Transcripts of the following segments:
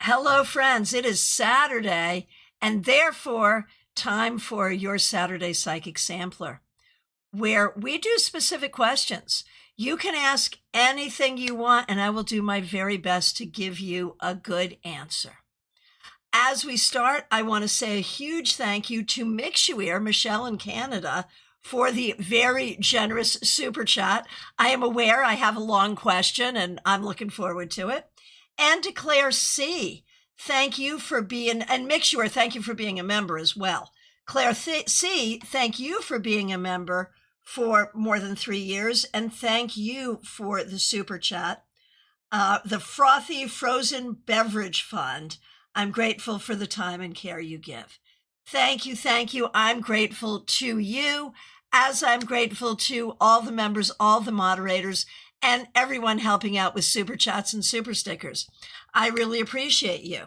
Hello, friends. It is Saturday, and therefore, time for your Saturday Psychic Sampler, where we do specific questions. You can ask anything you want, and I will do my very best to give you a good answer. As we start, I want to say a huge thank you to Mixuir, Michelle in Canada, for the very generous super chat. I am aware I have a long question, and I'm looking forward to it. And to Claire C., thank you for being, and Mixuir, thank you for being a member as well. Claire C., thank you for being a member for more than 3 years, and thank you for the super chat. The Frothy Frozen Beverage Fund, I'm grateful for the time and care you give. Thank you, thank you. I'm grateful to you, as I'm grateful to all the members, all the moderators, and everyone helping out with super chats and super stickers. I really appreciate you.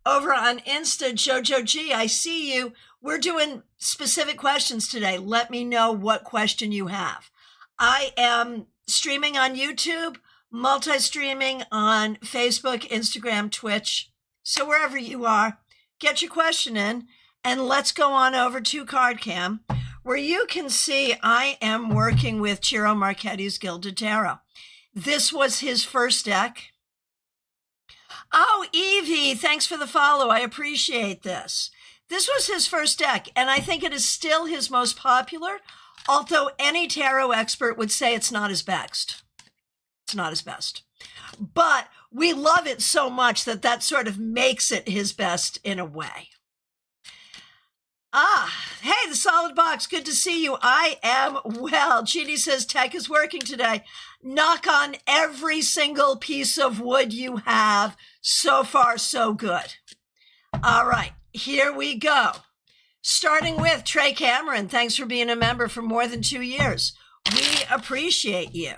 Over on Insta, Jojo G, I see you. We're doing specific questions today. Let me know what question you have. I am streaming on YouTube, multi-streaming on Facebook, Instagram, Twitch. So wherever you are, get your question in, and let's go on over to CardCam, where you can see I am working with Ciro Marchetti's Gilded Tarot. This was his first deck. Oh, Evie, thanks for the follow. I appreciate this. This was his first deck, and I think it is still his most popular, although any tarot expert would say it's not his best. It's not his best. But we love it so much that that sort of makes it his best in a way. Hey, the solid box. Good to see you. I am well. Jeannie says tech is working today. Knock on every single piece of wood you have. So far, so good. All right, here we go. Starting with Trey Cameron. Thanks for being a member for more than 2 years. We appreciate you.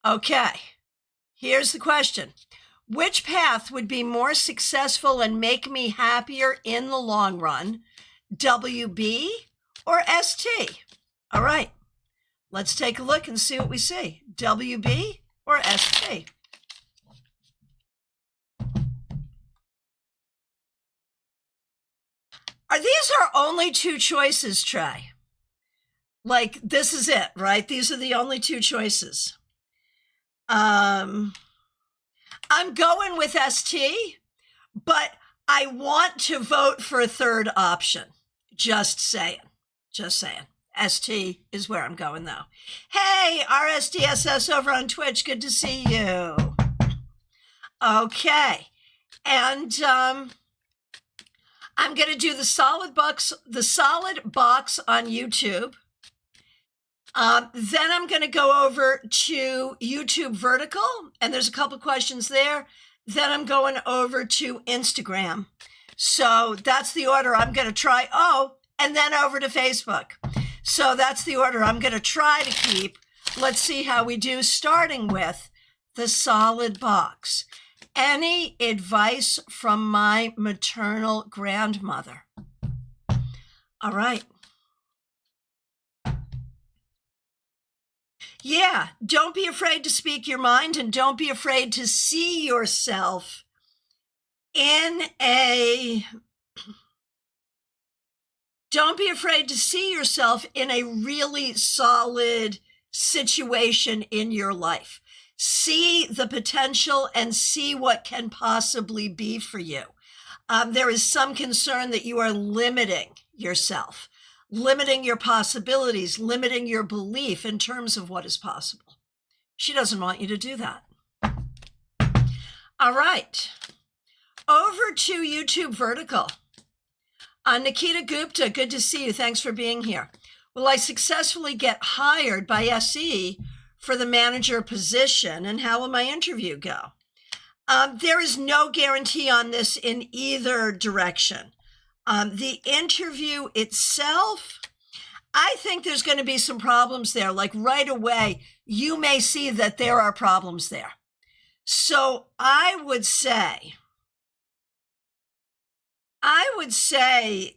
Okay, here's the question. Which path would be more successful and make me happier in the long run? WB or ST? All right, let's take a look and see what we see. WB or ST? Are these our only two choices, Trey? Like, this is it, right? These are the only two choices. I'm going with ST, but I want to vote for a third option. Just saying. Just saying. ST is where I'm going, though. Hey, RSDSS over on Twitch. Good to see you. Okay. And I'm going to do the solid box on YouTube. Then I'm going to go over to YouTube Vertical, and there's a couple questions there. Then I'm going over to Instagram. So that's the order I'm going to try. Oh, and then over to Facebook. So that's the order I'm going to try to keep. Let's see how we do, starting with the solid box. Any advice from my maternal grandmother? All right. Yeah, don't be afraid to speak your mind, and don't be afraid to see yourself don't be afraid to see yourself in a really solid situation in your life. See the potential and see what can possibly be for you. There is some concern that you are limiting yourself, limiting your possibilities, limiting your belief in terms of what is possible. She doesn't want you to do that. All right. Over to YouTube Vertical. Nikita Gupta, good to see you. Thanks for being here. Will I successfully get hired by SE for the manager position, and how will my interview go? There is no guarantee on this in either direction. The interview itself, I think there's going to be some problems there. Like right away, you may see that there are problems there. So I would say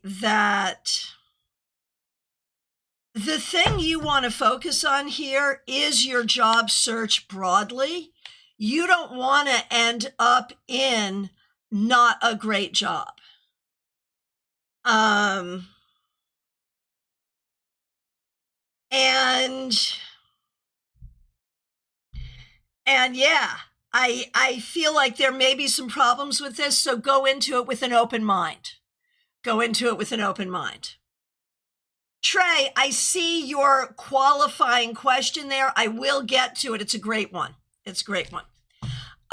that the thing you want to focus on here is your job search broadly. You don't want to end up in not a great job. And yeah, I feel like there may be some problems with this, so go into it with an open mind. Go into it with an open mind. Trey, I see your qualifying question there. I will get to it. It's a great one. It's a great one.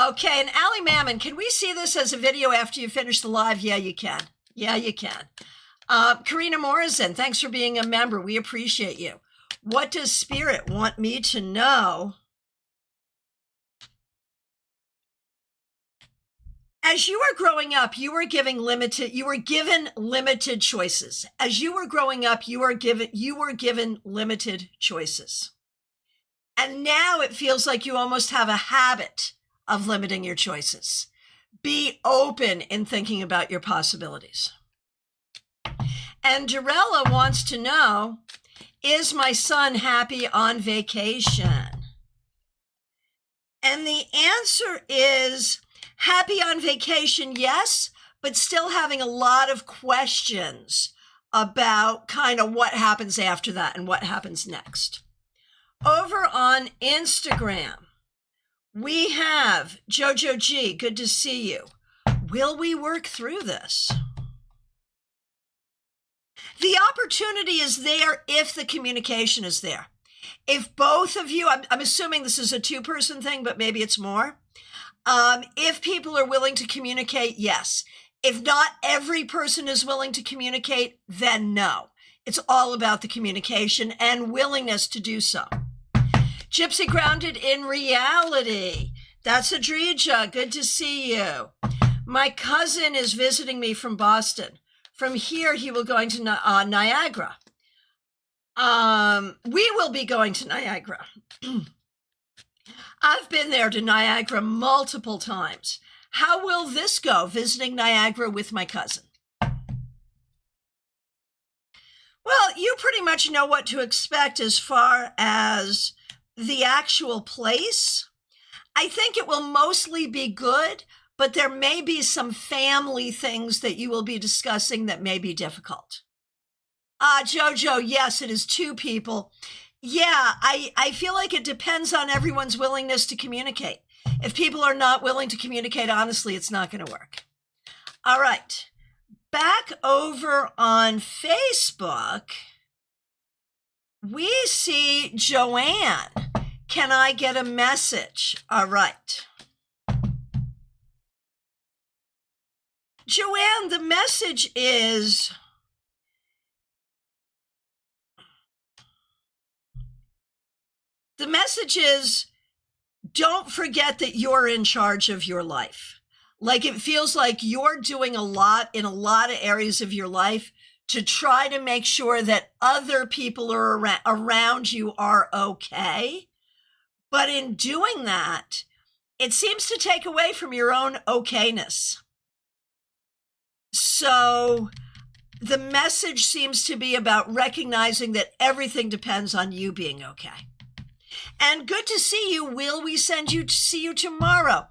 Okay, and Allie Mammon, can we see this as a video after you finish the live? Yeah, you can. Yeah, you can. Karina Morrison, thanks for being a member. We appreciate you. What does Spirit want me to know? As you were growing up, you were given limited choices. As you were growing up, you were given limited choices. And now it feels like you almost have a habit of limiting your choices. Be open in thinking about your possibilities. And Dorella wants to know, is my son happy on vacation? And the answer is happy on vacation, yes, but still having a lot of questions about kind of what happens after that and what happens next. Over on Instagram, we have Jojo G. Good to see you. Will we work through this? The opportunity is there if the communication is there. If both of you, I'm assuming this is a two-person thing, but maybe it's more. If people are willing to communicate, yes. If not every person is willing to communicate, then no. It's all about the communication and willingness to do so. Gypsy Grounded in Reality. That's Adrija. Good to see you. My cousin is visiting me from Boston. From here, he will going to Niagara. We will be going to Niagara. I've been there to Niagara multiple times. How will this go, visiting Niagara with my cousin? Well, you pretty much know what to expect as far as the actual place. I think it will mostly be good, but there may be some family things that you will be discussing that may be difficult. Jojo, yes, it is two people. Yeah, I feel like it depends on everyone's willingness to communicate. If people are not willing to communicate honestly, it's not going to work. All right, back over on Facebook, we see Joanne. Can I get a message? All right. Joanne, the message is, don't forget that you're in charge of your life. Like, it feels like you're doing a lot in a lot of areas of your life to try to make sure that other people are around you are okay. But in doing that, it seems to take away from your own okayness. So the message seems to be about recognizing that everything depends on you being okay. And good to see you. Will we see you tomorrow?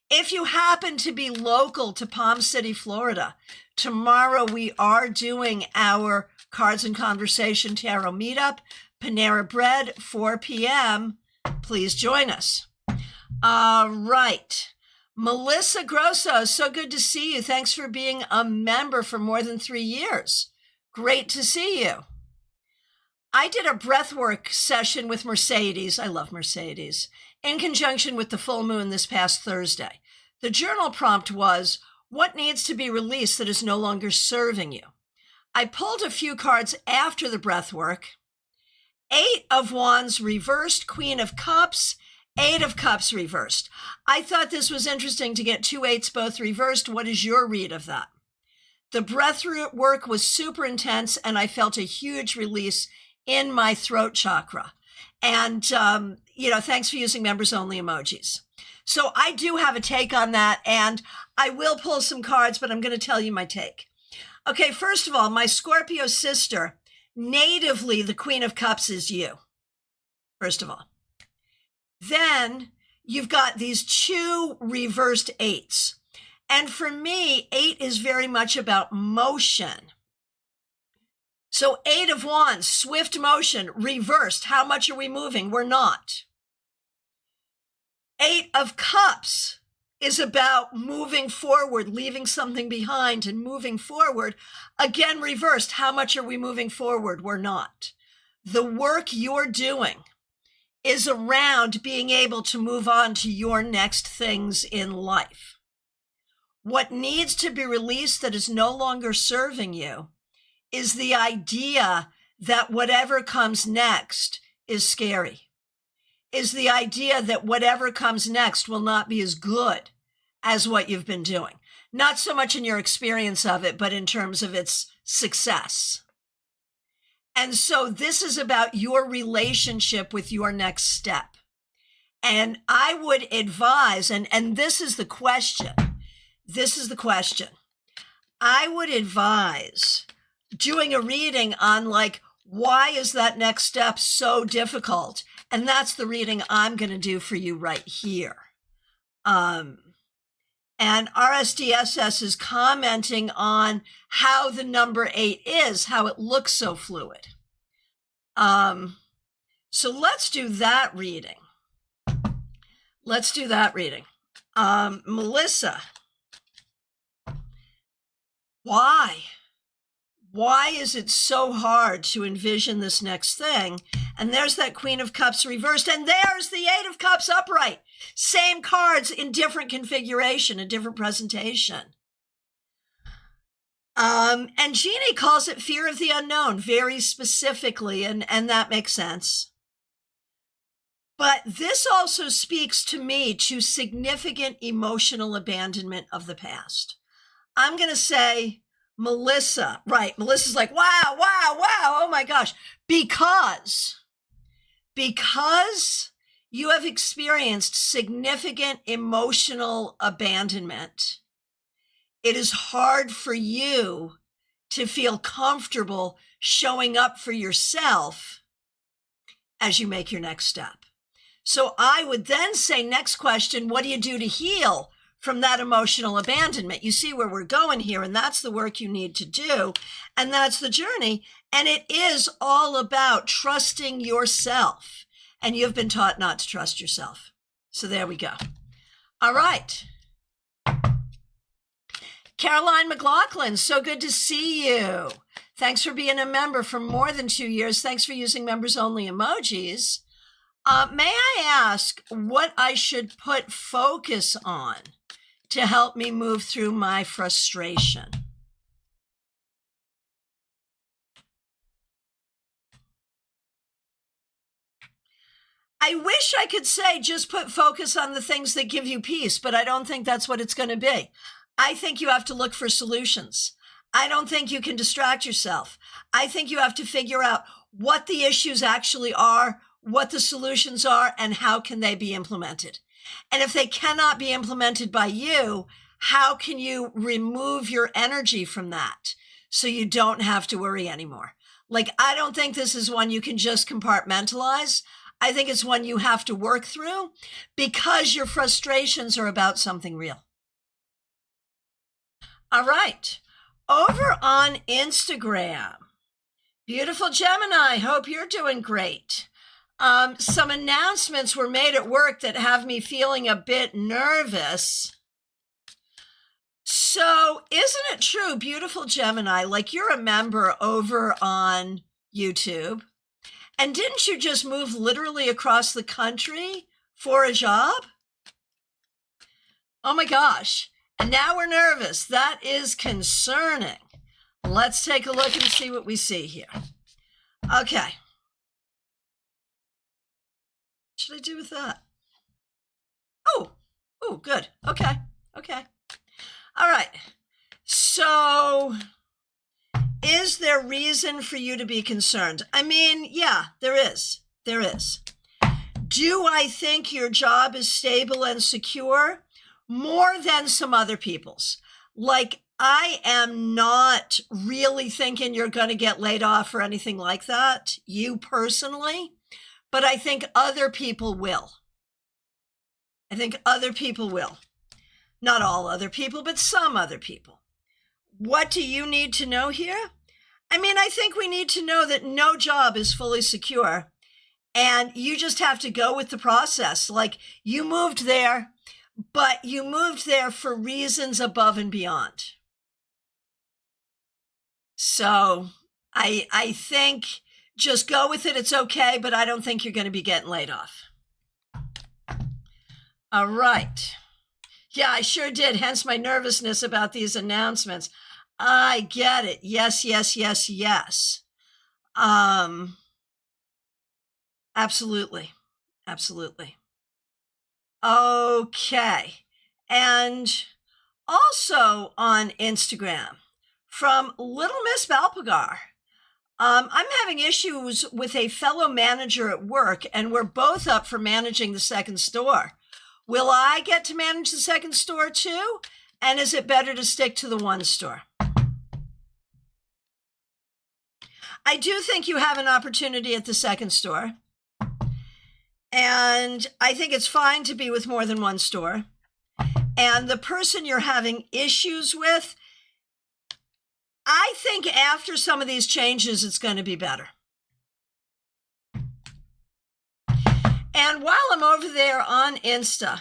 If you happen to be local to Palm City, Florida, tomorrow we are doing our Cards and Conversation Tarot meetup, Panera Bread, 4 p.m. Please join us. All right. Melissa Grosso, so good to see you. Thanks for being a member for more than 3 years. Great to see you. I did a breathwork session with Mercedes. I love Mercedes. In conjunction with the full moon this past Thursday. The journal prompt was, what needs to be released that is no longer serving you? I pulled a few cards after the breathwork. 8 of Wands reversed, Queen of Cups, 8 of Cups reversed. I thought this was interesting to get 2 8s both reversed. What is your read of that? The breath work was super intense, and I felt a huge release in my throat chakra. And, thanks for using members only emojis. So I do have a take on that, and I will pull some cards, but I'm going to tell you my take. Okay, first of all, my Scorpio sister, natively, the Queen of Cups is you, first of all. Then you've got these 2 reversed 8s. And for me, 8 is very much about motion. So 8 of Wands, swift motion, reversed. How much are we moving? We're not. 8 of Cups is about moving forward, leaving something behind and moving forward. Again, reversed. How much are we moving forward? We're not. The work you're doing is around being able to move on to your next things in life. What needs to be released that is no longer serving you is the idea that whatever comes next is scary, is the idea that whatever comes next will not be as good as what you've been doing. Not so much in your experience of it, but in terms of its success. And so this is about your relationship with your next step. And I would advise, and this is the question. This is the question. I would advise doing a reading on like, why is that next step so difficult? And that's the reading I'm going to do for you right here. And RSDSS is commenting on how the number 8 is, how it looks so fluid. So let's do that reading. Let's do that reading. Melissa, why? Why is it so hard to envision this next thing? And there's that Queen of Cups reversed, and there's the 8 of Cups upright. Same cards in different configuration, a different presentation. And Jeannie calls it fear of the unknown very specifically, and that makes sense. But this also speaks to me to significant emotional abandonment of the past. I'm going to say, Melissa, right? Melissa's like, wow, wow, wow. Oh my gosh. Because you have experienced significant emotional abandonment, it is hard for you to feel comfortable showing up for yourself as you make your next step. So I would then say, next question, what do you do to heal from that emotional abandonment? You see where we're going here, and that's the work you need to do, and that's the journey. And it is all about trusting yourself. And you've been taught not to trust yourself. So there we go. All right. Caroline McLaughlin, so good to see you. Thanks for being a member for more than 2 years. Thanks for using members only emojis. May I ask what I should put focus on to help me move through my frustration? I wish I could say just put focus on the things that give you peace, but I don't think that's what it's going to be. I think you have to look for solutions. I don't think you can distract yourself. I think you have to figure out what the issues actually are, what the solutions are, and how can they be implemented. And if they cannot be implemented by you, how can you remove your energy from that so you don't have to worry anymore? Like, I don't think this is one you can just compartmentalize. I think it's one you have to work through because your frustrations are about something real. All right. Over on Instagram, beautiful Gemini, hope you're doing great. Some announcements were made at work that have me feeling a bit nervous. So isn't it true, beautiful Gemini, like you're a member over on YouTube, and didn't you just move literally across the country for a job? Oh my gosh. And now we're nervous. That is concerning. Let's take a look and see what we see here. Okay. What should I do with that? Oh, good. Okay. All right. So is there reason for you to be concerned? I mean, yeah, there is. Do I think your job is stable and secure? More than some other people's. Like, I am not really thinking you're going to get laid off or anything like that, you personally, but I think other people will. Not all other people, but some other people. What do you need to know here? I mean, I think we need to know that no job is fully secure, and you just have to go with the process. Like, you moved there, but you moved there for reasons above and beyond. So I think just go with it. It's okay, but I don't think you're going to be getting laid off. All right. Yeah, I sure did. Hence my nervousness about these announcements. I get it. Yes, yes, yes, yes. Absolutely. Absolutely. Okay. And also on Instagram from Little Miss Balpagar. I'm having issues with a fellow manager at work, and we're both up for managing the second store. Will I get to manage the second store too? And is it better to stick to the one store? I do think you have an opportunity at the second store. And I think it's fine to be with more than one store. And the person you're having issues with, I think after some of these changes, it's going to be better. And while I'm over there on Insta,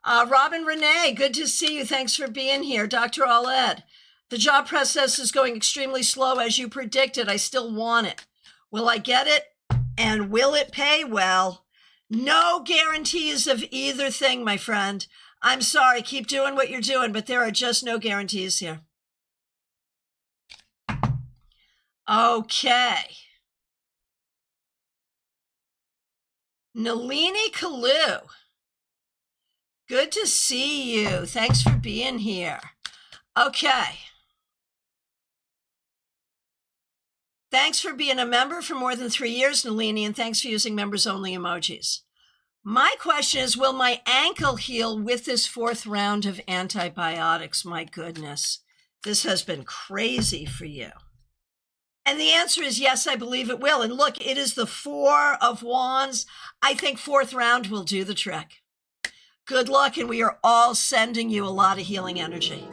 Robin Renee, good to see you. Thanks for being here. Dr. Aled, the job process is going extremely slow as you predicted. I still want it. Will I get it? And will it pay well? No guarantees of either thing, my friend. I'm sorry. Keep doing what you're doing, but there are just no guarantees here. Okay. Nalini Kalu. Good to see you. Thanks for being here. Okay. Thanks for being a member for more than 3 years, Nalini, and thanks for using members-only emojis. My question is, will my ankle heal with this 4th round of antibiotics? My goodness, this has been crazy for you. And the answer is yes, I believe it will. And look, it is the 4 of Wands. I think 4th round will do the trick. Good luck, and we are all sending you a lot of healing energy.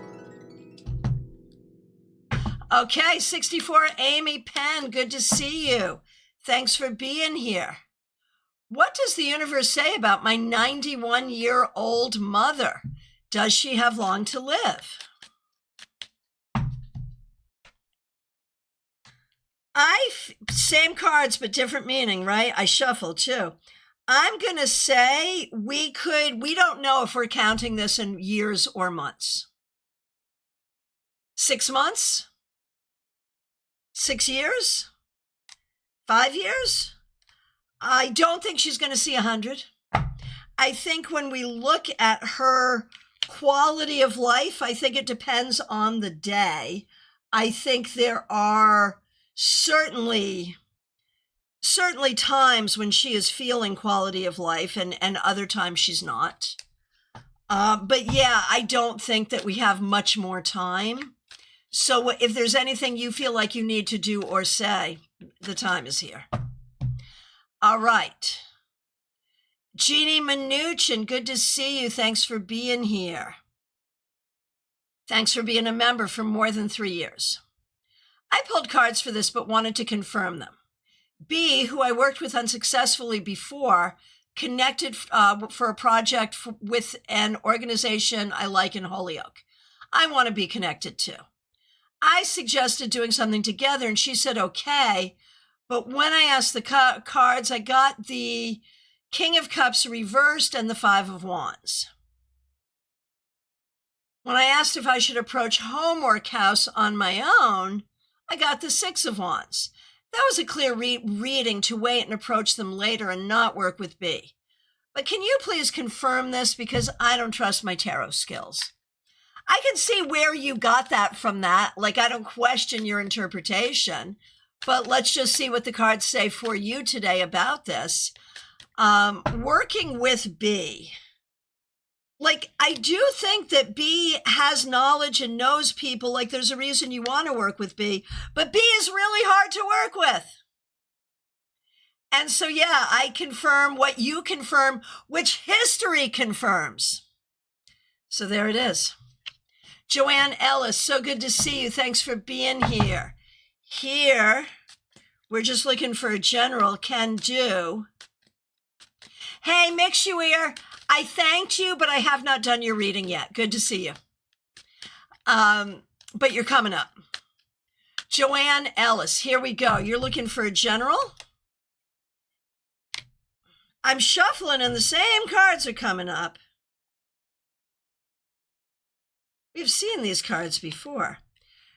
Okay, 64, Amy Penn, good to see you. Thanks for being here. What does the universe say about my 91-year-old mother? Does she have long to live? Same cards, but different meaning, right? I shuffled too. I'm going to say we don't know if we're counting this in years or months. 6 months? 6 years? 5 years? I don't think she's going to see 100. I think when we look at her quality of life, I think it depends on the day. I think there are certainly times when she is feeling quality of life and other times she's not. But yeah, I don't think that we have much more time. So if there's anything you feel like you need to do or say, the time is here. All right. Jeannie Mnuchin, good to see you. Thanks for being here. Thanks for being a member for more than 3 years. I pulled cards for this, but wanted to confirm them. B, who I worked with unsuccessfully before, connected for a project with an organization I like in Holyoke. I want to be connected to. I suggested doing something together, and she said, okay. But when I asked the cards, I got the King of Cups reversed and the 5 of Wands. When I asked if I should approach Homework House on my own, I got the 6 of Wands. That was a clear reading to wait and approach them later and not work with B. But can you please confirm this, because I don't trust my tarot skills? I can see where you got that from that. Like, I don't question your interpretation, but let's just see what the cards say for you today about this. Working with B. Like, I do think that B has knowledge and knows people. Like, there's a reason you want to work with B, but B is really hard to work with. And so, yeah, I confirm what you confirm, which history confirms. So there it is. Joanne Ellis, so good to see you. Thanks for being here. Here, we're just looking for a general can do. Hey, Mixuir, I thanked you, but I have not done your reading yet. Good to see you. But you're coming up. Joanne Ellis, here we go. You're looking for a general? I'm shuffling and the same cards are coming up. We've seen these cards before.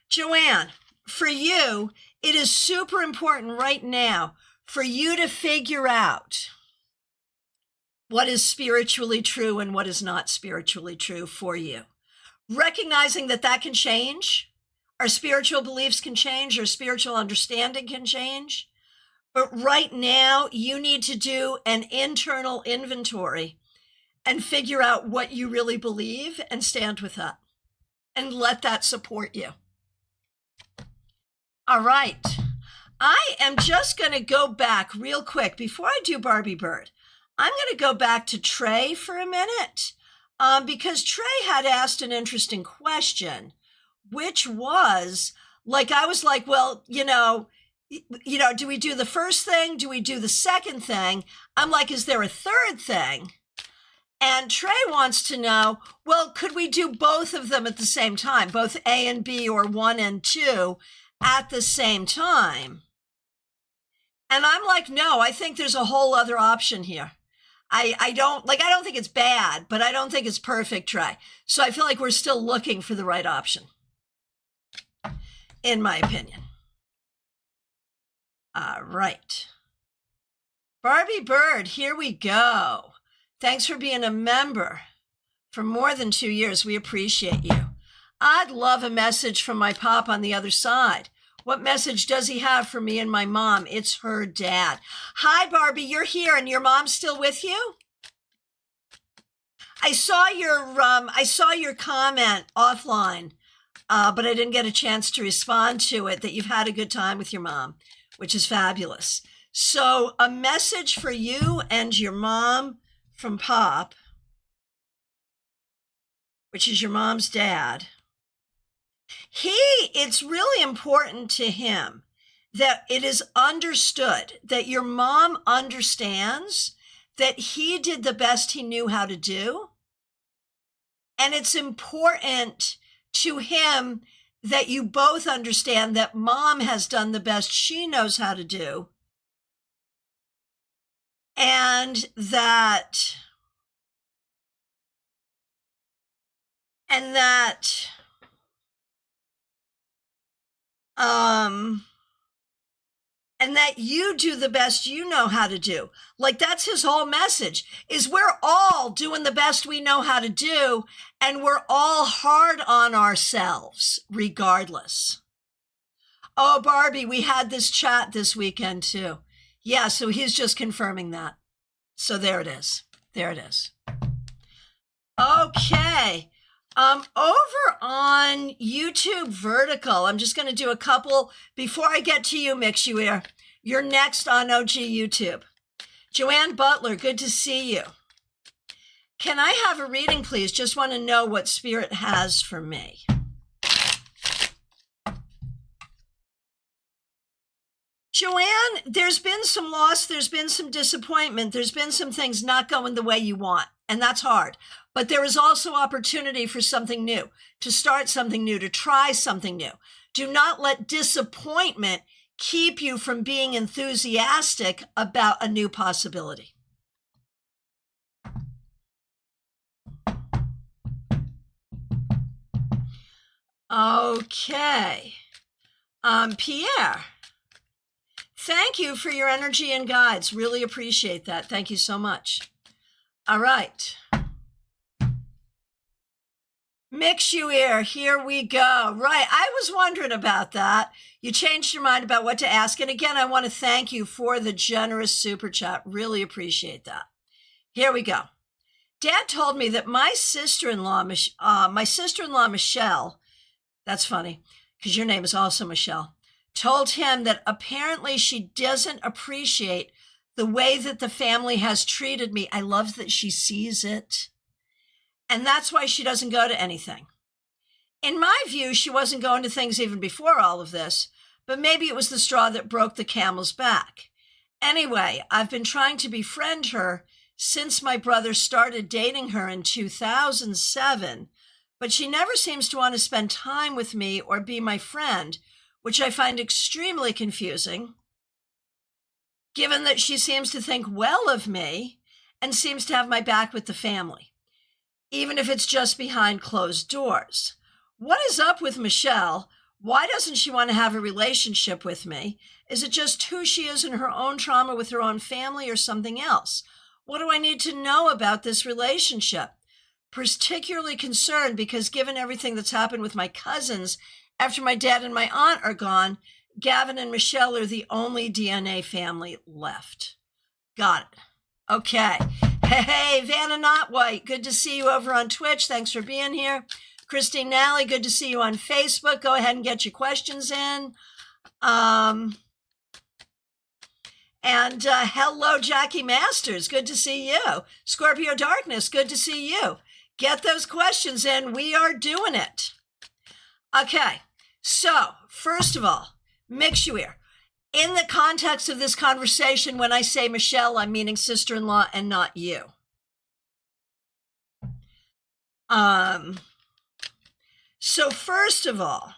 Joanne, for you, it is super important right now for you to figure out what is spiritually true and what is not spiritually true for you. Recognizing that that can change. Our spiritual beliefs can change. Our spiritual understanding can change. But right now, you need to do an internal inventory and figure out what you really believe and stand with that and let that support you. All right. I am just going to go back real quick before I do Barbie Bird. I'm going to go back to Trey for a minute because Trey had asked an interesting question, which was like, I was like, well, do we do the first thing? Do we do the second thing? I'm like, is there a third thing? And Trey wants to know, well, could we do both of them at the same time, both A and B or 1 and 2 at the same time? And I'm like, no, I think there's a whole other option here. I don't think it's bad, but I don't think it's perfect, Trey. So I feel like we're still looking for the right option, in my opinion. All right. Barbie Bird, here we go. Thanks for being a member for more than 2 years. We appreciate you. I'd love a message from my pop on the other side. What message does he have for me and my mom? It's her dad. Hi, Barbie, you're here and your mom's still with you? I saw your comment offline, but I didn't get a chance to respond to it, that you've had a good time with your mom, which is fabulous. So a message for you and your mom from Pop, which is your mom's dad. It's really important to him that it is understood that your mom understands that he did the best he knew how to do. And it's important to him that you both understand that mom has done the best she knows how to do. And that you do the best you know how to do. Like, that's his whole message, is we're all doing the best we know how to do, and we're all hard on ourselves regardless. Oh, Barbie, we had this chat this weekend too. Yeah, so he's just confirming that. So there it is. There it is. Okay. Over on YouTube Vertical, I'm just going to do a couple before I get to you, Mixuir. You're next on OG YouTube. Joanne Butler, good to see you. Can I have a reading, please? Just want to know what Spirit has for me. Joanne, there's been some loss, there's been some disappointment, there's been some things not going the way you want, and that's hard. But there is also opportunity for something new, to start something new, to try something new. Do not let disappointment keep you from being enthusiastic about a new possibility. Okay. Pierre, thank you for your energy and guides. Really appreciate that. Thank you so much. All right. Mixuir, here we go. Right, I was wondering about that. You changed your mind about what to ask. And again, I want to thank you for the generous super chat. Really appreciate that. Here we go. Dad told me that my sister-in-law Michelle, that's funny because your name is also Michelle, told him that apparently she doesn't appreciate the way that the family has treated me. I love that she sees it. And that's why she doesn't go to anything. In my view, she wasn't going to things even before all of this, but maybe it was the straw that broke the camel's back. Anyway, I've been trying to befriend her since my brother started dating her in 2007, but she never seems to want to spend time with me or be my friend, which I find extremely confusing, given that she seems to think well of me and seems to have my back with the family, even if it's just behind closed doors. What is up with Michelle? Why doesn't she want to have a relationship with me? Is it just who she is in her own trauma with her own family or something else? What do I need to know about this relationship? Particularly concerned because given everything that's happened with my cousins, after my dad and my aunt are gone, Gavin and Michelle are the only DNA family left. Got it. Okay. Hey, Vanna Not White, good to see you over on Twitch. Thanks for being here. Christine Nally, good to see you on Facebook. Go ahead and get your questions in. Hello, Jackie Masters. Good to see you. Scorpio Darkness, good to see you. Get those questions in. We are doing it. Okay, so first of all, Mixuir. In the context of this conversation, when I say Michelle, I'm meaning sister-in-law and not you. So first of all,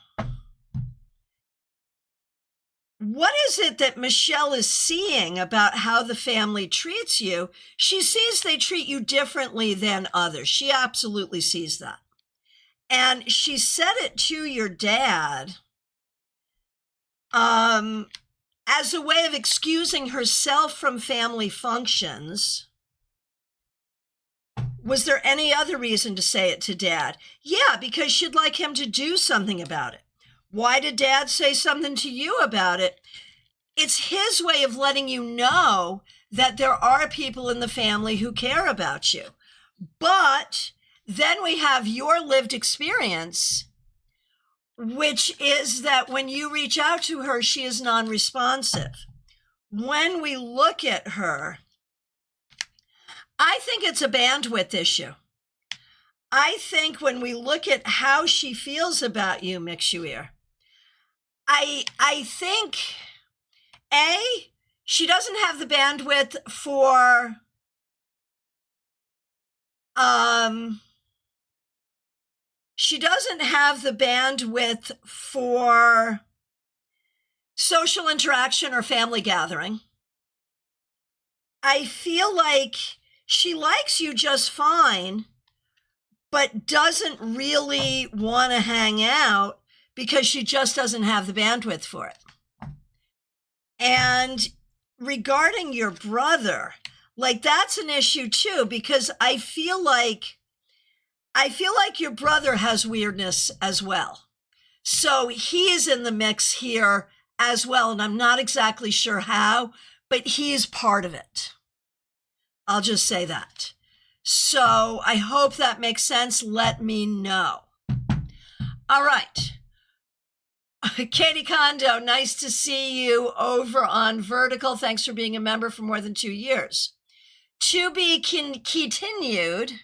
what is it that Michelle is seeing about how the family treats you? She sees they treat you differently than others. She absolutely sees that. And she said it to your dad as a way of excusing herself from family functions. Was there any other reason to say it to Dad? Yeah, because she'd like him to do something about it. Why did Dad say something to you about it? It's his way of letting you know that there are people in the family who care about you. But then we have your lived experience, which is that when you reach out to her, she is non-responsive. When we look at her, I think it's a bandwidth issue. I think when we look at how she feels about you, Mixuir, I think, she doesn't have the bandwidth for, she doesn't have the bandwidth for social interaction or family gathering. I feel like she likes you just fine, but doesn't really want to hang out because she just doesn't have the bandwidth for it. And regarding your brother, like that's an issue too, because I feel like your brother has weirdness as well. So he is in the mix here as well, and I'm not exactly sure how, but he is part of it. I'll just say that. So I hope that makes sense. Let me know. All right. Katie Kondo, nice to see you over on Vertical. Thanks for being a member for more than 2 years. To be continued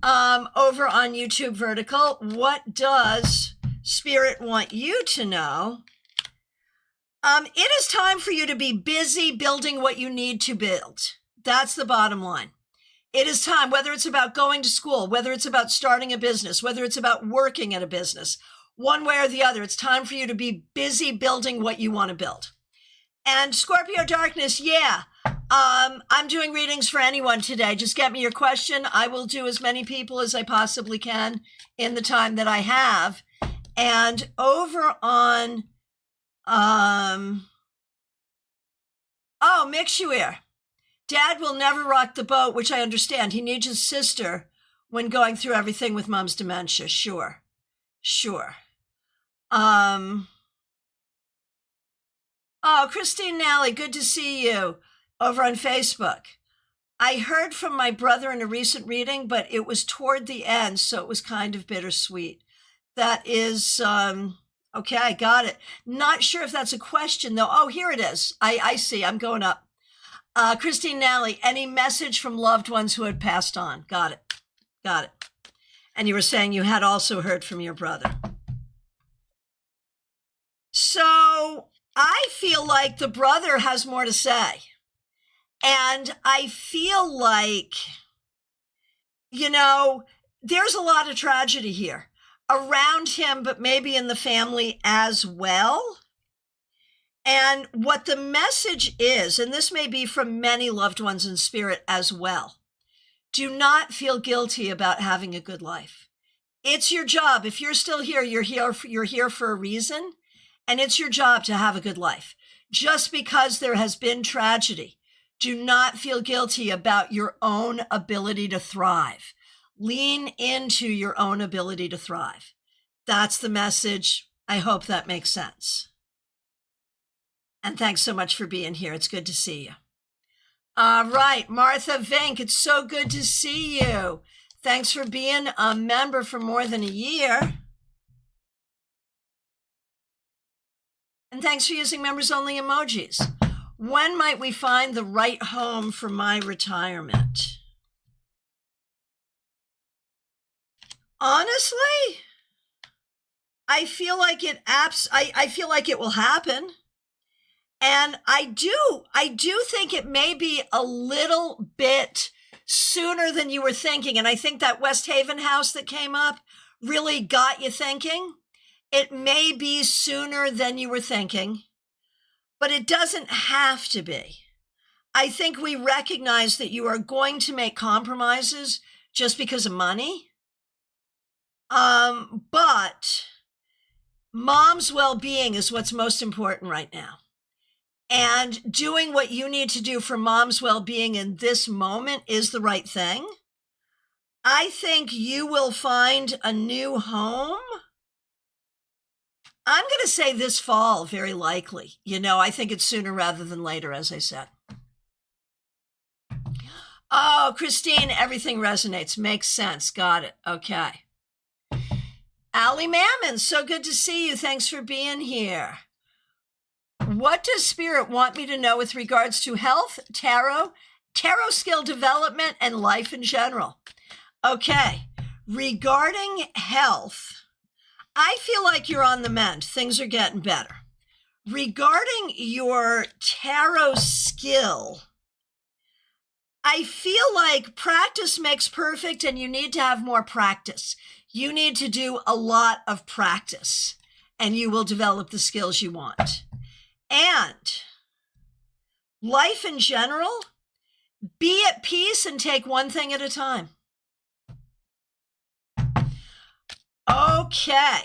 over on YouTube Vertical. What does Spirit want you to know? It is time for you to be busy building what you need to build. That's the bottom line. It is time, whether it's about going to school, whether it's about starting a business, whether it's about working at a business, one way or the other, it's time for you to be busy building what you want to build. And Scorpio Darkness, yeah, I'm doing readings for anyone today. Just get me your question. I will do as many people as I possibly can in the time that I have. And over on, Mixuir. Dad will never rock the boat, which I understand. He needs his sister when going through everything with Mom's dementia. Sure. Christine Nally, good to see you over on Facebook. I heard from my brother in a recent reading, but it was toward the end, so it was kind of bittersweet. That is, okay, I got it. Not sure if that's a question, though. Oh, here it is. I see. I'm going up. Christine Nally, any message from loved ones who had passed on? Got it. And you were saying you had also heard from your brother. So I feel like the brother has more to say. And I feel like, there's a lot of tragedy here around him, but maybe in the family as well. And what the message is, and this may be from many loved ones in spirit as well, do not feel guilty about having a good life. It's your job. If you're still here, you're here for a reason, and it's your job to have a good life. Just because there has been tragedy, do not feel guilty about your own ability to thrive. Lean into your own ability to thrive. That's the message. I hope that makes sense. And thanks so much for being here. It's good to see you. All right, Martha Vink, it's so good to see you. Thanks for being a member for more than a year. And thanks for using members-only emojis. When might we find the right home for my retirement? Honestly, I feel like I feel like it will happen. And I do think it may be a little bit sooner than you were thinking. And I think that West Haven house that came up really got you thinking. It may be sooner than you were thinking, but it doesn't have to be. I think we recognize that you are going to make compromises just because of money. But mom's well-being is what's most important right now. And doing what you need to do for mom's well-being in this moment is the right thing. I think you will find a new home. I'm going to say this fall, very likely. I think it's sooner rather than later, as I said. Oh, Christine, everything resonates. Makes sense. Got it. Okay. Allie Mammon, so good to see you. Thanks for being here. What does Spirit want me to know with regards to health, tarot skill development, and life in general? Okay, regarding health, I feel like you're on the mend. Things are getting better. Regarding your tarot skill, I feel like practice makes perfect, and you need to have more practice. You need to do a lot of practice, and you will develop the skills you want. And life in general, be at peace and take one thing at a time. Okay,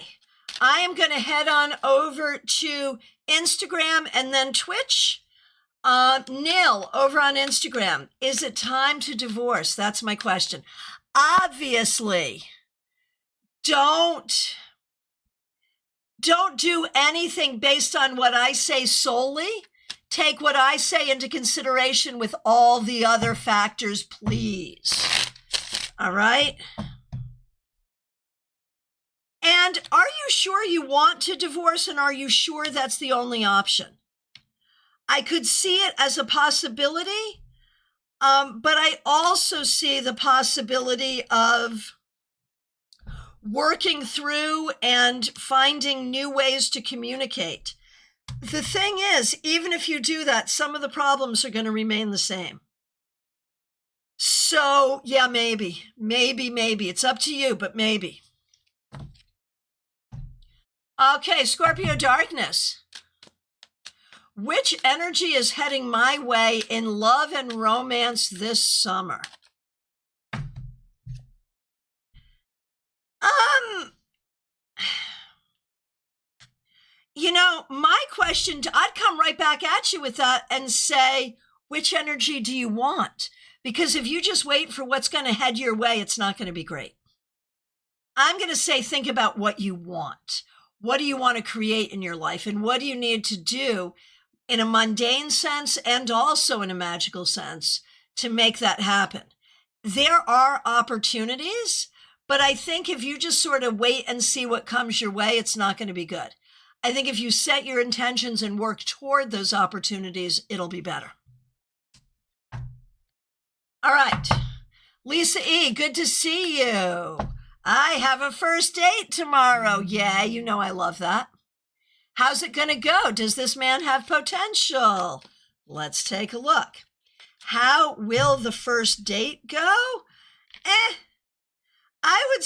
I am going to head on over to Instagram and then Twitch. Nil, over on Instagram, is it time to divorce? That's my question. Obviously, don't do anything based on what I say solely. Take what I say into consideration with all the other factors, please. All right? And are you sure you want to divorce, and are you sure that's the only option? I could see it as a possibility, but I also see the possibility of working through and finding new ways to communicate. The thing is, even if you do that, some of the problems are going to remain the same. So, yeah, maybe. It's up to you, but maybe. Okay, Scorpio Darkness. Which energy is heading my way in love and romance this summer? My question, I'd come right back at you with that and say, which energy do you want? Because if you just wait for what's going to head your way, it's not going to be great. I'm going to say, think about what you want. What do you want to create in your life? And what do you need to do in a mundane sense and also in a magical sense to make that happen? There are opportunities, but I think if you just sort of wait and see what comes your way, it's not going to be good. I think if you set your intentions and work toward those opportunities, it'll be better. All right. Lisa E., good to see you. I have a first date tomorrow. Yeah, you know I love that. How's it going to go? Does this man have potential? Let's take a look. How will the first date go? I would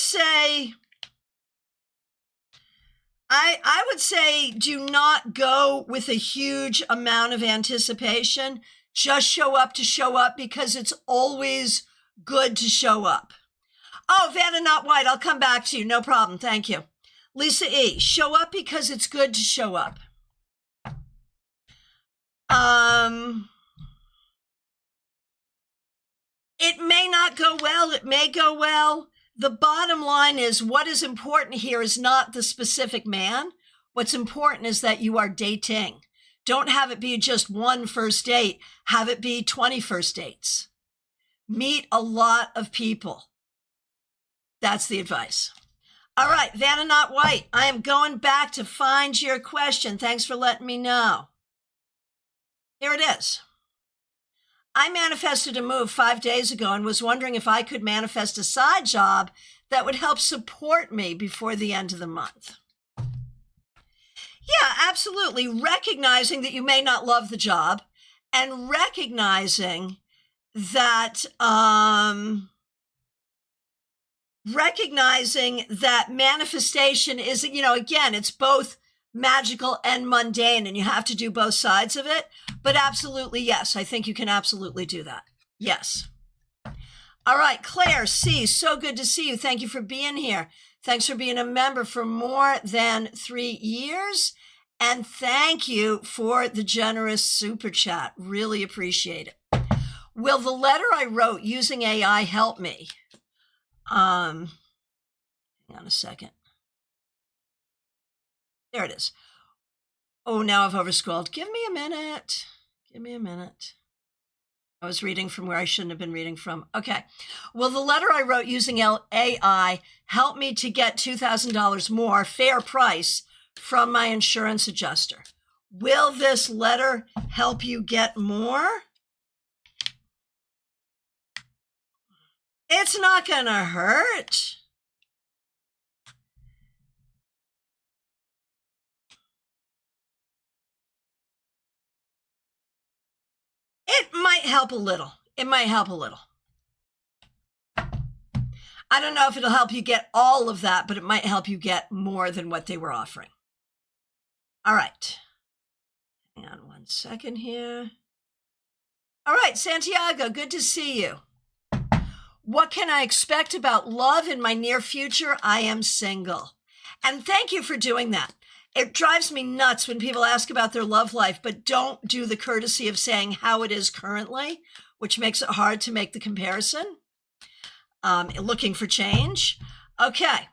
say do not go with a huge amount of anticipation. Just show up to show up, because it's always good to show up. Oh, Vanna Not White, I'll come back to you. No problem. Thank you. Lisa E., show up because it's good to show up. It may not go well. It may go well. The bottom line is, what is important here is not the specific man. What's important is that you are dating. Don't have it be just one first date. Have it be 20 first dates. Meet a lot of people. That's the advice. All right, Vanna Not White, I am going back to find your question. Thanks for letting me know. Here it is. I manifested a move 5 days ago and was wondering if I could manifest a side job that would help support me before the end of the month. Yeah, absolutely. Recognizing that you may not love the job, and recognizing that manifestation is, again, it's both magical and mundane, and you have to do both sides of it. But absolutely, yes, I think you can absolutely do that. Yes. All right, Claire C., so good to see you. Thank you for being here. Thanks for being a member for more than 3 years. And thank you for the generous super chat. Really appreciate it. Will the letter I wrote using AI help me? Hang on a second. There it is. Oh, now I've overscrolled. Give me a minute. Give me a minute. I was reading from where I shouldn't have been reading from. Okay. Will the letter I wrote using AI help me to get $2,000 more fair price from my insurance adjuster? Will this letter help you get more? It's not going to hurt. It might help a little. It might help a little. I don't know if it'll help you get all of that, but it might help you get more than what they were offering. All right. Hang on one second here. All right, Santiago, good to see you. What can I expect about love in my near future? I am single. And thank you for doing that. It drives me nuts when people ask about their love life, but don't do the courtesy of saying how it is currently, which makes it hard to make the comparison. Looking for change. Okay.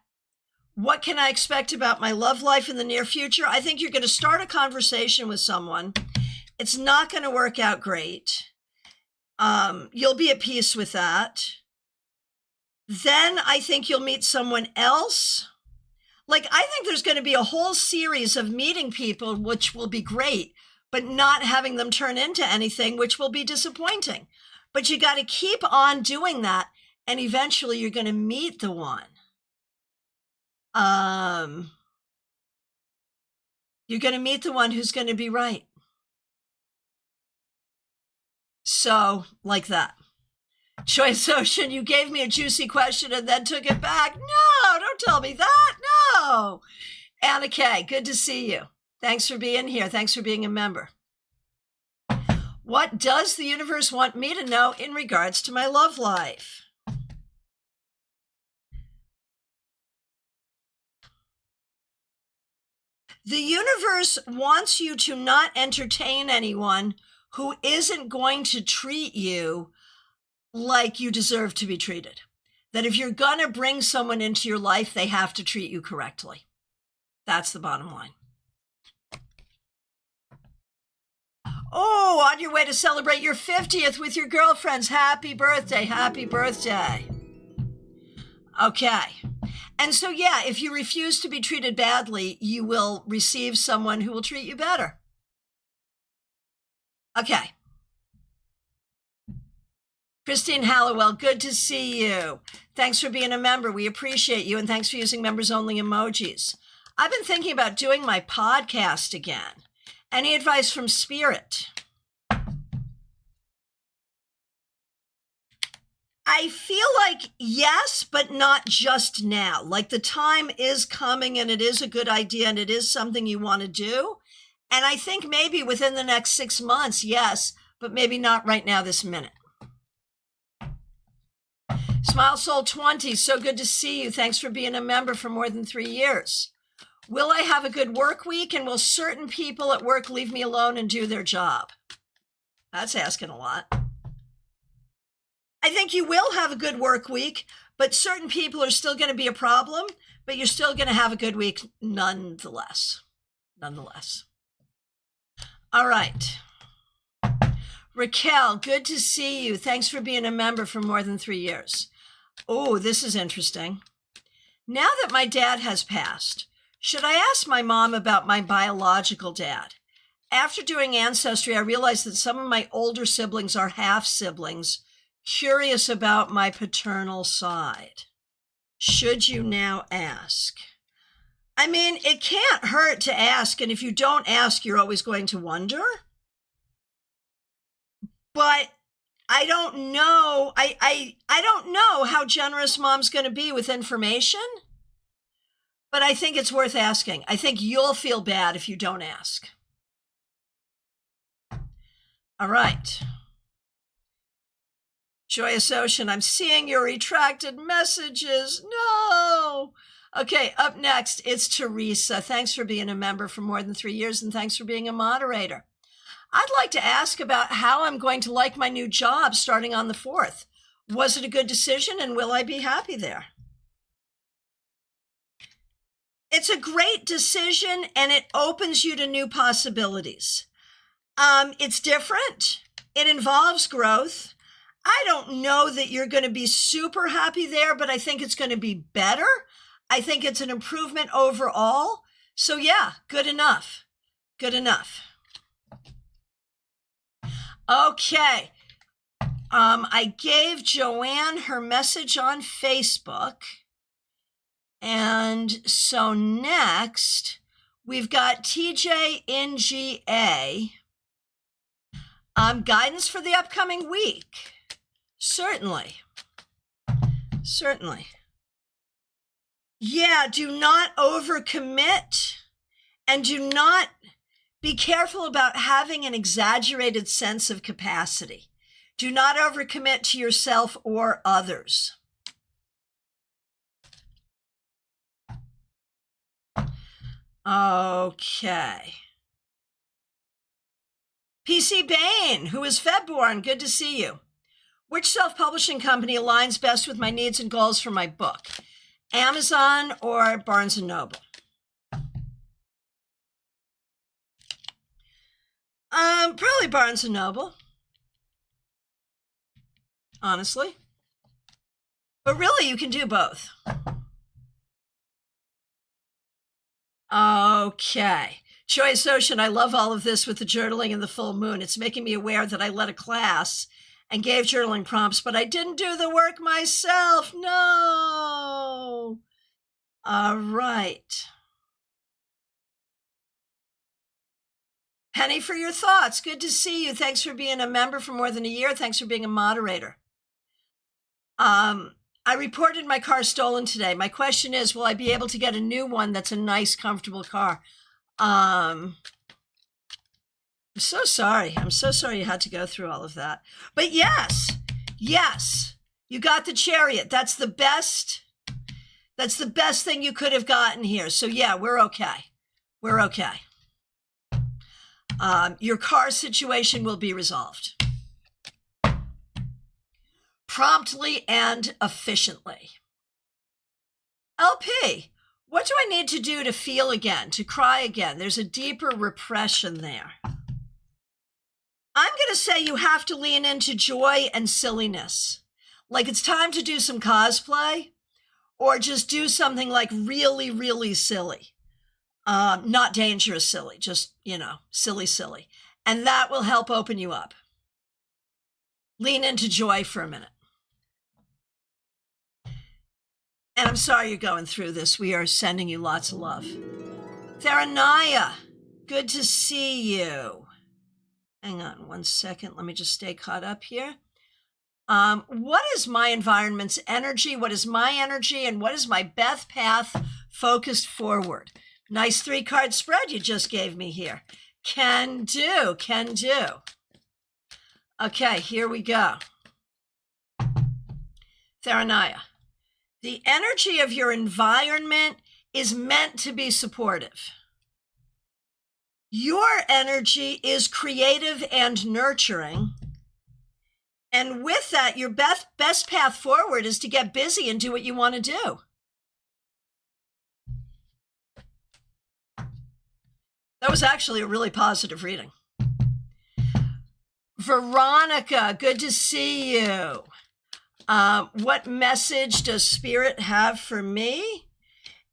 What can I expect about my love life in the near future? I think you're going to start a conversation with someone. It's not going to work out great. You'll be at peace with that. Then I think you'll meet someone else. I think there's going to be a whole series of meeting people, which will be great, but not having them turn into anything, which will be disappointing. But you got to keep on doing that, and eventually you're going to meet the one. You're going to meet the one who's going to be right. So, like that. Choice Ocean, you gave me a juicy question and then took it back. No, don't tell me that. No. Anna Kay, good to see you. Thanks for being here. Thanks for being a member. What does the universe want me to know in regards to my love life? The universe wants you to not entertain anyone who isn't going to treat you like you deserve to be treated. That if you're going to bring someone into your life, they have to treat you correctly. That's the bottom line. Oh, on your way to celebrate your 50th with your girlfriends. Happy birthday. Happy birthday. Okay. And so, yeah, if you refuse to be treated badly, you will receive someone who will treat you better. Okay. Christine Hallowell, good to see you. Thanks for being a member. We appreciate you, and thanks for using members-only emojis. I've been thinking about doing my podcast again. Any advice from Spirit? I feel like yes, but not just now. Like the time is coming and it is a good idea and it is something you want to do. And I think maybe within the next 6 months, yes, but maybe not right now this minute. Smile Soul 20, so good to see you. Thanks for being a member for more than 3 years. Will I have a good work week, and will certain people at work leave me alone and do their job? That's asking a lot. I think you will have a good work week, but certain people are still going to be a problem, but you're still going to have a good week nonetheless. All right. Raquel, good to see you. Thanks for being a member for more than 3 years. Oh, this is interesting. Now that my dad has passed, should I ask my mom about my biological dad? After doing Ancestry, I realized that some of my older siblings are half-siblings, curious about my paternal side. Should you now ask? I mean, it can't hurt to ask, and if you don't ask, you're always going to wonder. But I don't know. I don't know how generous Mom's going to be with information, but I think it's worth asking. I think you'll feel bad if you don't ask. All right. Joyous Ocean, I'm seeing your retracted messages. No. Okay, up next, it's Teresa. Thanks for being a member for more than 3 years, and thanks for being a moderator. I'd like to ask about how I'm going to like my new job starting on the 4th. Was it a good decision, and will I be happy there? It's a great decision, and it opens you to new possibilities. It's different. It involves growth. I don't know that you're going to be super happy there, but I think it's going to be better. I think it's an improvement overall. So yeah, good enough. Good enough. Okay. I gave Joanne her message on Facebook. And so next, we've got TJ NGA. Guidance for the upcoming week. Certainly. Yeah, do not overcommit, and do not be careful about having an exaggerated sense of capacity. Do not overcommit to yourself or others. Okay. PC Bain, who is Febborn, good to see you. Which self-publishing company aligns best with my needs and goals for my book? Amazon or Barnes & Noble? Probably Barnes & Noble. Honestly. But really, you can do both. Okay. Joyous Ocean, I love all of this with the journaling and the full moon. It's making me aware that I led a class and gave journaling prompts, but I didn't do the work myself. No. All right. Penny, for your thoughts. Good to see you. Thanks for being a member for more than a year. Thanks for being a moderator. I reported my car stolen today. My question is, will I be able to get a new one that's a nice, comfortable car? I'm so sorry. I'm so sorry you had to go through all of that. But yes, you got the Chariot. That's the best thing you could have gotten here. So yeah, we're okay. Your car situation will be resolved promptly and efficiently. LP, what do I need to do to feel again, to cry again? There's a deeper repression there. I'm going to say you have to lean into joy and silliness. Like it's time to do some cosplay, or just do something like really, really silly. Not dangerous silly, just, silly. And that will help open you up. Lean into joy for a minute. And I'm sorry you're going through this. We are sending you lots of love. Theranaya, good to see you. Hang on one second. Let me just stay caught up here. What is my environment's energy? What is my energy? And what is my best path focused forward? Nice 3-card spread you just gave me here. Can do, can do. Okay, here we go. Theranaya, the energy of your environment is meant to be supportive. Your energy is creative and nurturing. And with that, your best path forward is to get busy and do what you want to do. That was actually a really positive reading. Veronica, good to see you. What message does Spirit have for me?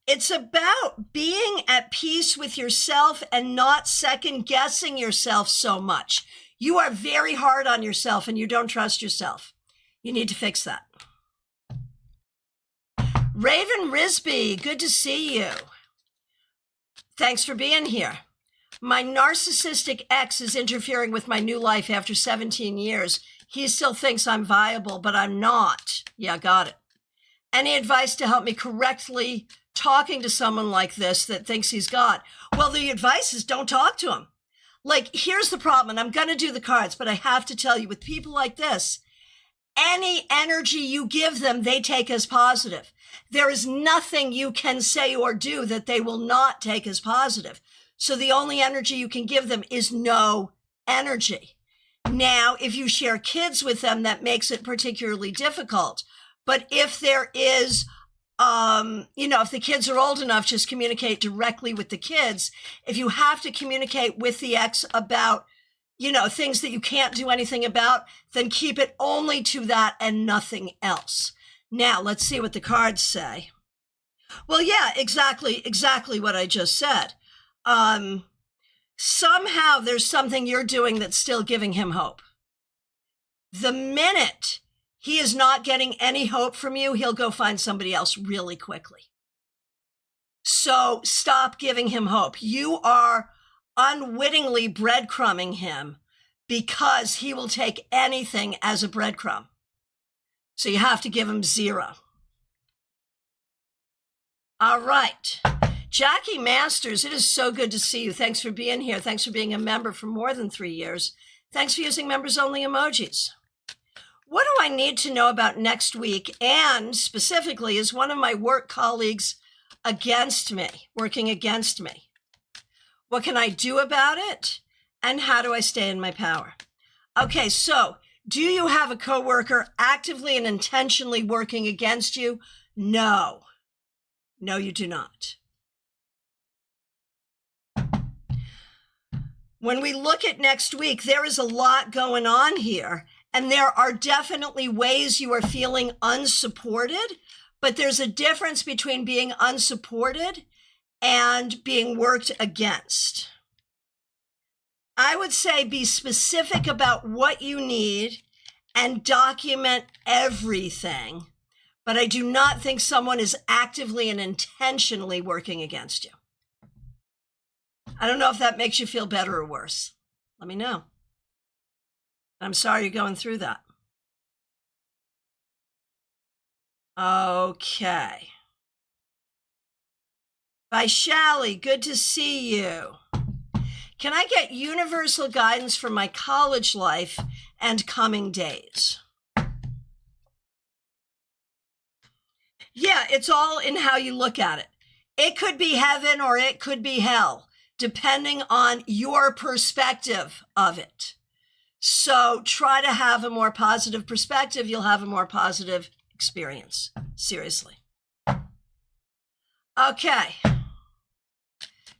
It's about being at peace with yourself and not second guessing yourself so much. You are very hard on yourself and you don't trust yourself. You need to fix that. Raven Risby, good to see you. Thanks for being here. My narcissistic ex is interfering with my new life after 17 years. He still thinks I'm viable, but I'm not. Yeah, got it. Any advice to help me correctly talking to someone like this that thinks he's God? Well, the advice is don't talk to him. Like, here's the problem, and I'm going to do the cards, but I have to tell you, with people like this, any energy you give them, they take as positive. There is nothing you can say or do that they will not take as positive. So the only energy you can give them is no energy. Now, if you share kids with them, that makes it particularly difficult. But if there is, if the kids are old enough, just communicate directly with the kids. If you have to communicate with the ex about, things that you can't do anything about, then keep it only to that and nothing else. Now, let's see what the cards say. Well, yeah, exactly what I just said. Somehow there's something you're doing that's still giving him hope. The minute he is not getting any hope from you, he'll go find somebody else really quickly. So stop giving him hope. You are unwittingly breadcrumbing him because he will take anything as a breadcrumb. So you have to give him 0. All right. Jackie Masters, it is so good to see you. Thanks for being here. Thanks for being a member for more than 3 years. Thanks for using members-only emojis. What do I need to know about next week? And specifically, is one of my work colleagues working against me? What can I do about it? And how do I stay in my power? Okay, so do you have a coworker actively and intentionally working against you? No. No, you do not. When we look at next week, there is a lot going on here, and there are definitely ways you are feeling unsupported, but there's a difference between being unsupported and being worked against. I would say be specific about what you need and document everything, but I do not think someone is actively and intentionally working against you. I don't know if that makes you feel better or worse. Let me know. I'm sorry you're going through that. Okay. Vaishali, good to see you. Can I get universal guidance for my college life and coming days? Yeah, it's all in how you look at it. It could be heaven or it could be hell, depending on your perspective of it. So try to have a more positive perspective. You'll have a more positive experience. Seriously. Okay.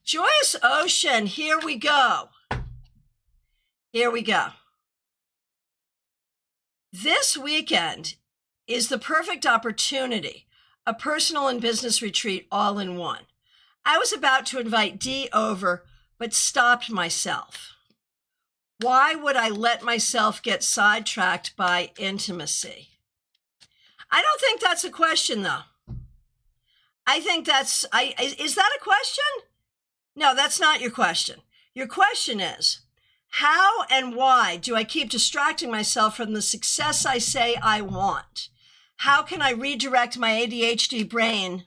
Joyous Ocean, here we go. Here we go. This weekend is the perfect opportunity, a personal and business retreat all in one. I was about to invite Dee over, but stopped myself. Why would I let myself get sidetracked by intimacy? I don't think that's a question, though. I think is that a question? No, that's not your question. Your question is, how and why do I keep distracting myself from the success I say I want? How can I redirect my ADHD brain,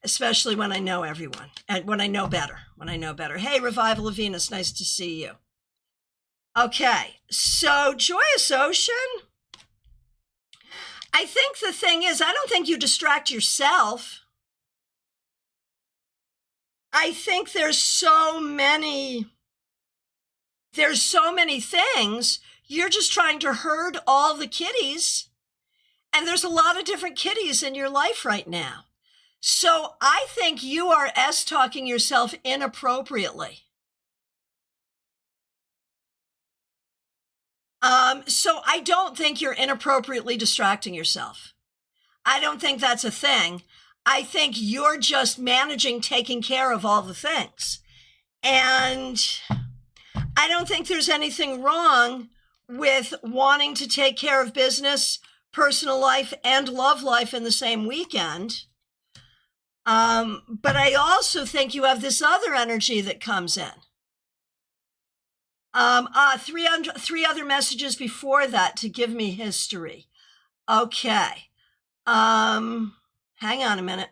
especially when I know everyone and when I know better? Hey, Revival of Venus, nice to see you. Okay, so Joyous Ocean, I think the thing is, I don't think you distract yourself. I think there's so many things. You're just trying to herd all the kitties, and there's a lot of different kitties in your life right now. So I think you are talking yourself inappropriately. So I don't think you're inappropriately distracting yourself. I don't think that's a thing. I think you're just taking care of all the things. And I don't think there's anything wrong with wanting to take care of business, personal life, and love life in the same weekend. But I also think you have this other energy that comes in. Three other messages before that to give me history. Okay. Hang on a minute.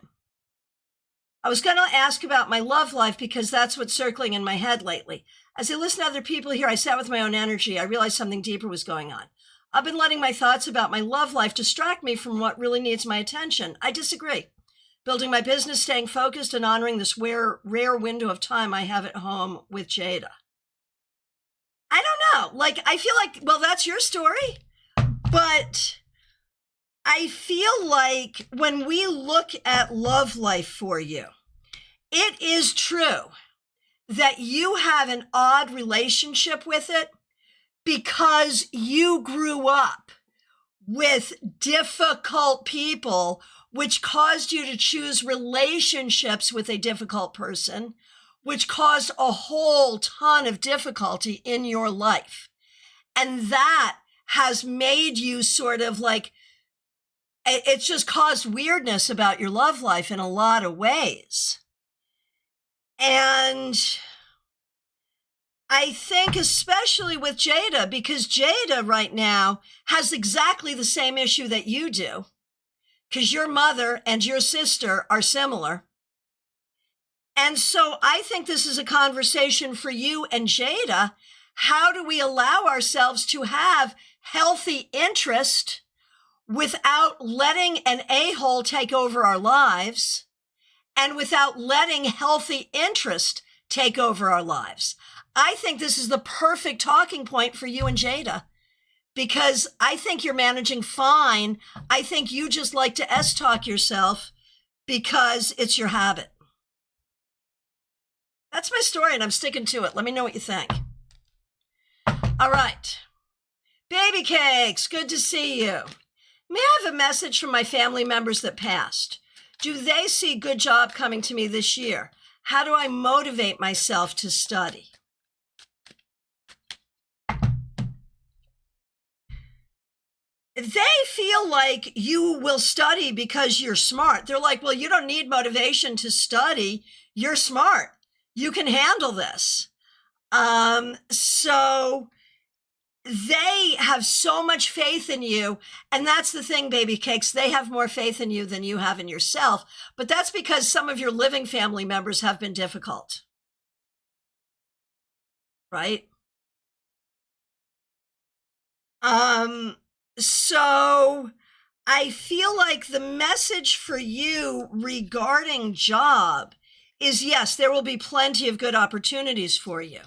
I was going to ask about my love life because that's what's circling in my head lately. As I listen to other people here, I sat with my own energy. I realized something deeper was going on. I've been letting my thoughts about my love life distract me from what really needs my attention. I disagree. Building my business, staying focused, and honoring this rare window of time I have at home with Jada. I don't know. I feel like, well, that's your story. But I feel like when we look at love life for you, it is true that you have an odd relationship with it because you grew up with difficult people, which caused you to choose relationships with a difficult person, which caused a whole ton of difficulty in your life. And that has made you sort of it's just caused weirdness about your love life in a lot of ways. And I think especially with Jada, because Jada right now has exactly the same issue that you do, because your mother and your sister are similar. And so I think this is a conversation for you and Jada. How do we allow ourselves to have healthy interest without letting an a-hole take over our lives and without letting healthy interest take over our lives? I think this is the perfect talking point for you and Jada, because I think you're managing fine. I think you just like to S-talk yourself because it's your habit. That's my story, and I'm sticking to it. Let me know what you think. All right. Baby Cakes, good to see you. May I have a message from my family members that passed? Do they see good job coming to me this year? How do I motivate myself to study? They feel like you will study because you're smart. They're like, well, you don't need motivation to study. You're smart. You can handle this. So they have so much faith in you. And that's the thing, Baby Cakes. They have more faith in you than you have in yourself. But that's because some of your living family members have been difficult. Right? So I feel like the message for you regarding job is, yes, there will be plenty of good opportunities for you.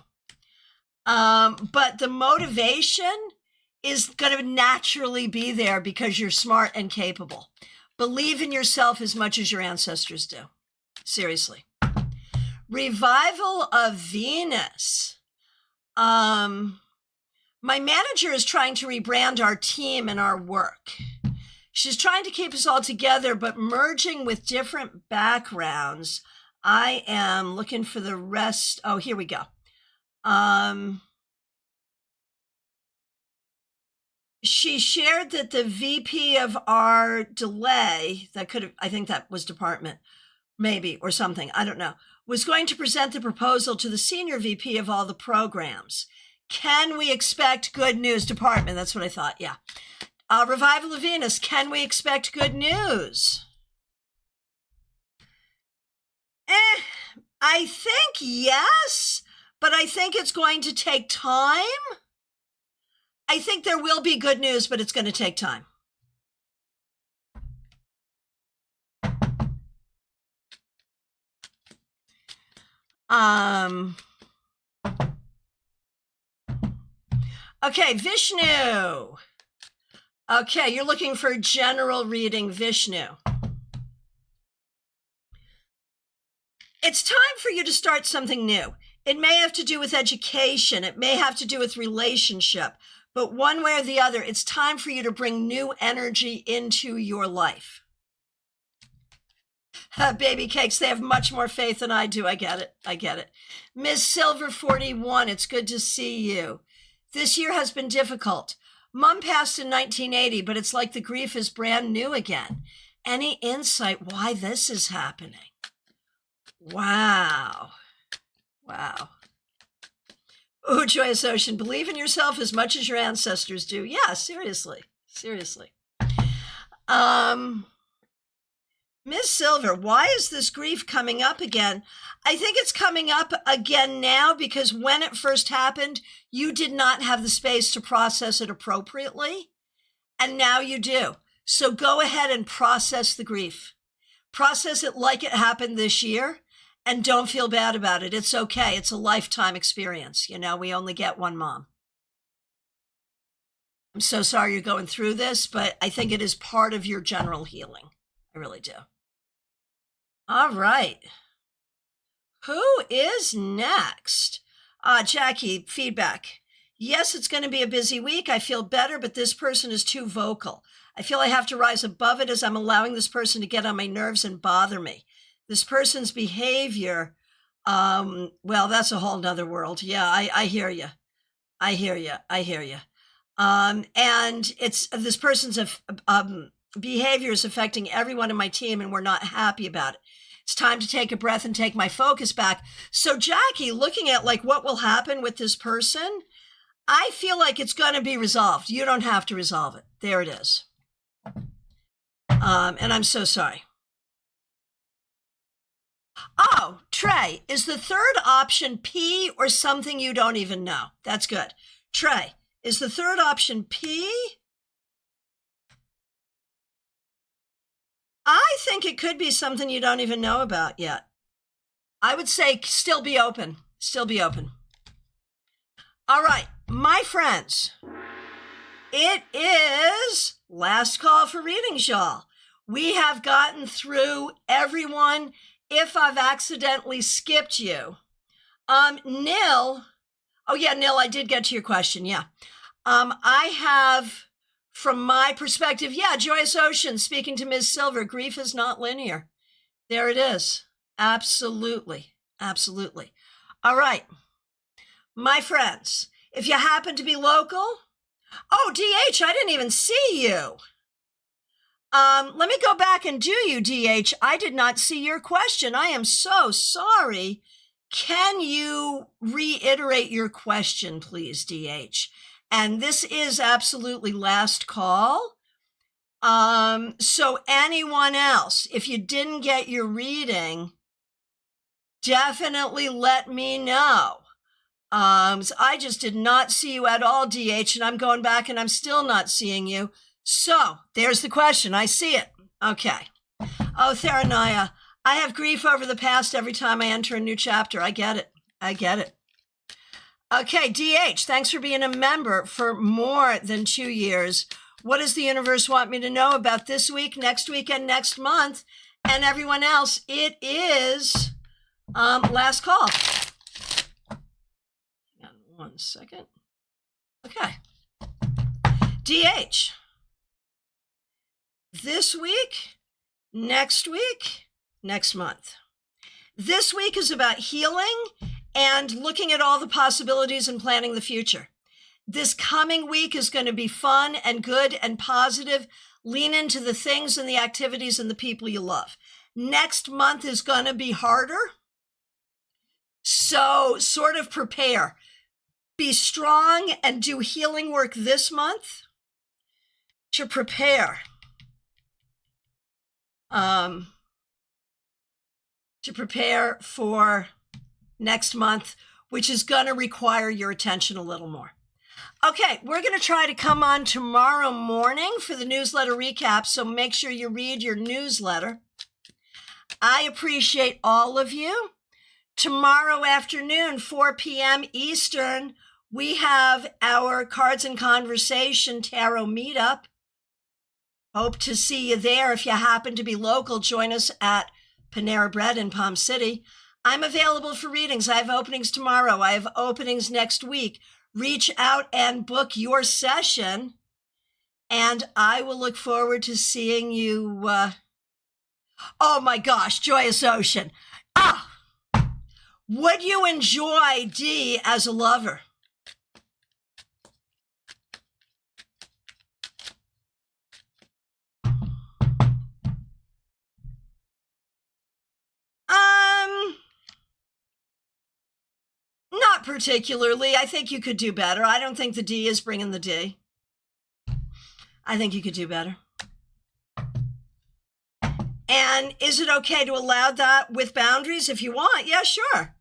But the motivation is going to naturally be there because you're smart and capable. Believe in yourself as much as your ancestors do. Seriously. Revival of Venus. My manager is trying to rebrand our team and our work. She's trying to keep us all together, but merging with different backgrounds. I am looking for the rest. Oh, here we go. She shared that the VP of our delay, I think that was department, maybe, or something, I don't know, was going to present the proposal to the senior VP of all the programs. Can we expect good news? Department, that's what I thought, yeah. Revival of Venus, can we expect good news? I think yes, but I think it's going to take time. I think there will be good news, but it's going to take time. Okay, Vishnu. Okay, you're looking for a general reading, Vishnu. It's time for you to start something new. It may have to do with education. It may have to do with relationship. But one way or the other, it's time for you to bring new energy into your life. Baby cakes, they have much more faith than I do. I get it. I get it. Ms. Silver 41, it's good to see you. This year has been difficult. Mom passed in 1980, but it's like the grief is brand new again. Any insight why this is happening? Wow. Wow. Oh, Joyous Ocean, believe in yourself as much as your ancestors do. Yeah, seriously. Seriously. Ms. Silver, why is this grief coming up again? I think it's coming up again now because when it first happened, you did not have the space to process it appropriately. And now you do. So go ahead and process the grief. Process it like it happened this year. And don't feel bad about it. It's okay. It's a lifetime experience. You know, we only get one mom. I'm so sorry you're going through this, but I think it is part of your general healing. I really do. All right. Who is next? Jackie, feedback. Yes, it's going to be a busy week. I feel better, but this person is too vocal. I feel I have to rise above it as I'm allowing this person to get on my nerves and bother me. This person's behavior, well, that's a whole nother world. Yeah, I hear you. I hear you. I hear you. And it's this person's behavior is affecting everyone in my team, and we're not happy about it. It's time to take a breath and take my focus back. So, Jackie, looking at like what will happen with this person, I feel like it's going to be resolved. You don't have to resolve it. There it is. And I'm so sorry. Oh, Trey, is the third option P or something you don't even know? That's good. Trey, is the third option P? I think it could be something you don't even know about yet. I would say still be open. Still be open. All right, my friends, it is last call for readings, y'all. We have gotten through everyone. If I've accidentally skipped you, Nil, oh yeah, Nil, I did get to your question, yeah. I have, from my perspective, yeah, Joyous Ocean, speaking to Ms. Silver, grief is not linear. There it is, absolutely, absolutely. All right, my friends, if you happen to be local, oh, DH, I didn't even see you. Let me go back and do you, DH. I did not see your question. I am so sorry. Can you reiterate your question, please, DH? And this is absolutely last call. So anyone else, if you didn't get your reading, definitely let me know. So I just did not see you at all, DH, and I'm going back and I'm still not seeing you. So there's the question. I see it. Okay. Oh, Theranaya, I have grief over the past every time I enter a new chapter. I get it. I get it. Okay, DH, thanks for being a member for more than 2 years. What does the universe want me to know about this week, next week, and next month? And everyone else, it is last call. Hang on 1 second. Okay. DH. This week, next week, next month. This week is about healing and looking at all the possibilities and planning the future. This coming week is going to be fun and good and positive. Lean into the things and the activities and the people you love. Next month is going to be harder. So sort of prepare. Be strong and do healing work this month to prepare. To prepare for next month, which is going to require your attention a little more. Okay, we're going to try to come on tomorrow morning for the newsletter recap, so make sure you read your newsletter. I appreciate all of you. Tomorrow afternoon, 4 p.m. Eastern, we have our Cards and Conversation Tarot meetup. Hope to see you there. If you happen to be local, join us at Panera Bread in Palm City. I'm available for readings. I have openings tomorrow. I have openings next week. Reach out and book your session, and I will look forward to seeing you. Oh my gosh, Joyous Ocean. Would you enjoy D as a lover? Not particularly. I think you could do better. I don't think the D is bringing the D. I think you could do better. And is it okay to allow that with boundaries if you want? Yeah, sure.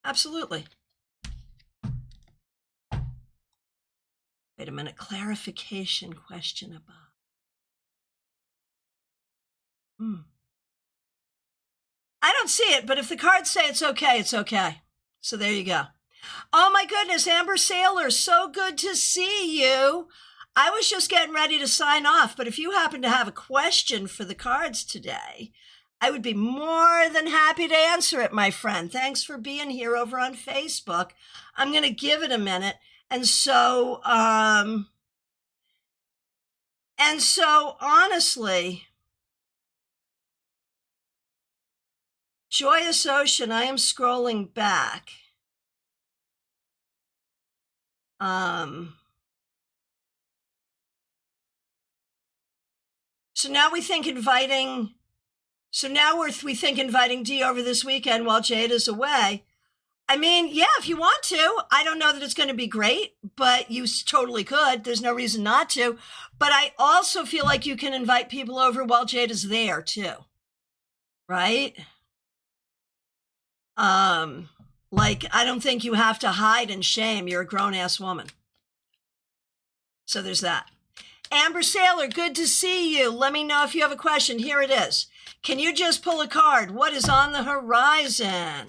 Absolutely. Wait a minute. Clarification question about. I don't see it, but if the cards say it's okay, it's okay. So there you go. Oh my goodness, Amber Sailor, so good to see you. I was just getting ready to sign off, but if you happen to have a question for the cards today, I would be more than happy to answer it, my friend. Thanks for being here over on Facebook. I'm going to give it a minute. And so honestly, Joyous Ocean, I am scrolling back. So now we think inviting D over this weekend while Jade is away. I mean, yeah, if you want to. I don't know that it's going to be great, but you totally could. There's no reason not to. But I also feel like you can invite people over while Jade is there too. Right? Like, I don't think you have to hide in shame. You're a grown-ass woman. So there's that. Amber Sailor, good to see you. Let me know if you have a question. Here it is. Can you just pull a card? What is on the horizon?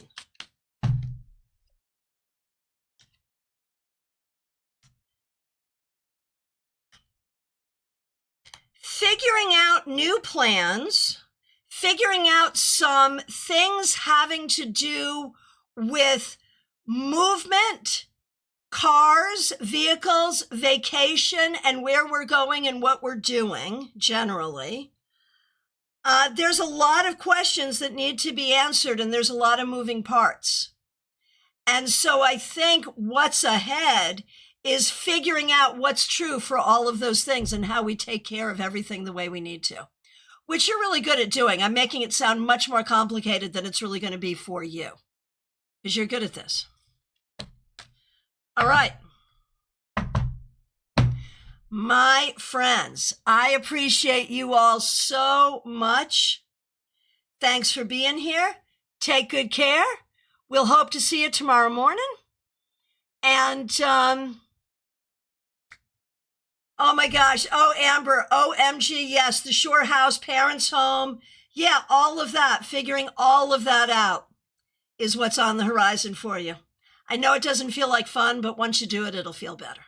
Figuring out new plans, figuring out some things having to do with movement, cars, vehicles, vacation, and where we're going and what we're doing generally. There's a lot of questions that need to be answered, and there's a lot of moving parts. And so I think what's ahead is figuring out what's true for all of those things and how we take care of everything the way we need to, which you're really good at doing. I'm making it sound much more complicated than it's really going to be for you, because you're good at this. All right. My friends, I appreciate you all so much. Thanks for being here. Take good care. We'll hope to see you tomorrow morning. And, oh my gosh. Oh, Amber, OMG. Yes, the Shore House, Parents' Home. Yeah, all of that, figuring all of that out is what's on the horizon for you. I know it doesn't feel like fun, but once you do it, it'll feel better.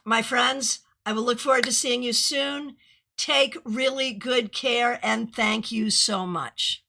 My friends, I will look forward to seeing you soon. Take really good care, and thank you so much.